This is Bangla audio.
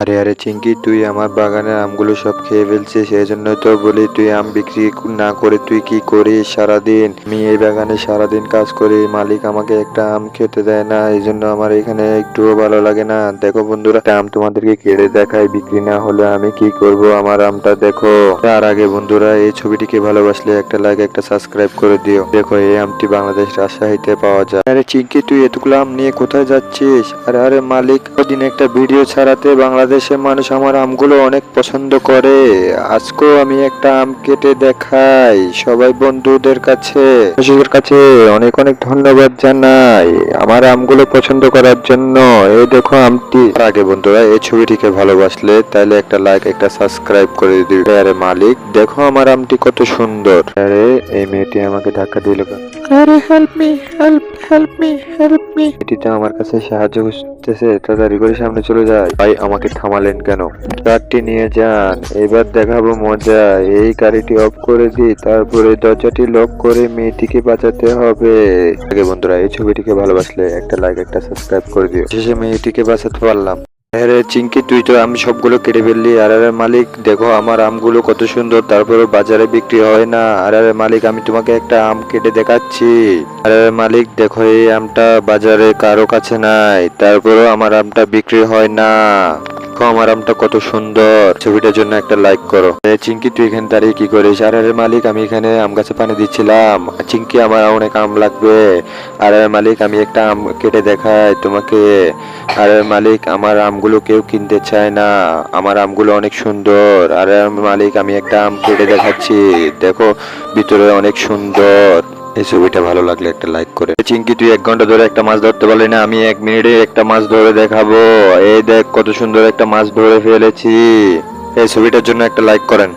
আরে আরে চিঙ্কি, তুই আমার বাগানের আমগুলো সব খেয়ে ফেলছিস। সেই জন্য তো বলি, তুই আম বিক্রি না করে তুই কি করিস সারাদিন? আমি এই বাগানে সারাদিন কাজ করি, মালিক আমাকে একটা আম খেতে দেয় না। এই জন্য আমার এখানে একটুও ভালো লাগে না। দেখো বন্ধুরা, একটা আম তোমাদেরকে কেড়ে দেখাই, বিক্রি না হলে আমি কি করব। আমার আমটা দেখো। তার আগে বন্ধুরা, এই ছবিটিকে ভালোবাসলে একটা লাইক, একটা সাবস্ক্রাইব করে দিও। দেখো, এই আমটি বাংলাদেশ রাজশাহীতে পাওয়া যায়। আরে চিঙ্কি, তুই এতগুলো আম নিয়ে কোথায় যাচ্ছিস? আরে আরে মালিক, ওদিন একটা ভিডিও ছাড়াতে বাংলাদেশের মানুষ আমার আমগুলো অনেক পছন্দ করে। আজকেও আমি একটা আম কেটে দেখাই সবাই বন্ধুদের কাছে, মানুষের কাছে অনেক অনেক ধন্যবাদ জানাই আমার আমগুলো পছন্দ করার জন্য। এই দেখো আমটি। তার আগে বন্ধুরা, এই ছবিটিকে ভালোবাসলে তাহলে একটা লাইক, একটা সাবস্ক্রাইব করে দিবে। আরে মালিক, দেখো আমার আমটি কত সুন্দর। আরে এই মেয়েটি আমাকে ধাক্কা দিল কেন? আরে help me, help me, help me. এটি তো আমার কাছে সাহায্য খুঁজতেছে, তাড়াতাড়ি করে সামনে চলে যায়। ভাই, আমাকে থামালেন কেন? কারটি নিয়ে যান, এবার দেখাবো মজা। এই গাড়িটি অফ করে দিই, তারপরে দরজাটি লক করে মেয়েটিকে বাঁচাতে হবে। আগে বন্ধুরা, এই ছবিটিকে ভালোবাসলে একটা লাইক, একটা সাবস্ক্রাইব করে দিও। শেষে মেয়েটিকে বাঁচাতে পারলাম। আরে চিঙ্কি, তুই তো আম সবগুলো কেটে ফেললি। আর আরে মালিক, দেখো আমার আমগুলো কত সুন্দর, তারপরে বাজারে বিক্রি হয় না। আর আরে মালিক, আমি তোমাকে একটা আম কেটে দেখাচ্ছি। আরে মালিক, দেখো এই আমটা বাজারে কারো কাছে নাই, তারপরেও আমার আমটা বিক্রি হয় না। দেখো আমার আমটা কত সুন্দর। ছবিটার জন্য একটা লাইক করো। চিঙ্কি, তুই এখানে দাঁড়িয়ে কি করিস? আরে আরে মালিক, আমি এখানে আম গাছে পানি দিচ্ছিলাম। চিঙ্কি, আমার অনেক আম লাগবে। আরে মালিক, আমি একটা আম কেটে দেখাই তোমাকে। আরে মালিক, আমার আমগুলো কেউ কিনতে চায় না। আমার আমগুলো অনেক সুন্দর। আরে মালিক, আমি একটা আম কেটে দেখাচ্ছি, দেখো ভিতরে অনেক সুন্দর। এই ছবিটা ভালো লাগলে একটা লাইক করে। চিঙ্কি, তুই 1 ঘন্টা ধরে একটা মাছ ধরতে পারলি না, আমি 1 মিনিটে একটা মাছ ধরে দেখাবো। এই দেখ কত সুন্দর একটা মাছ ধরে ফেলেছি। এই ছবিটার জন্য একটা লাইক করেন।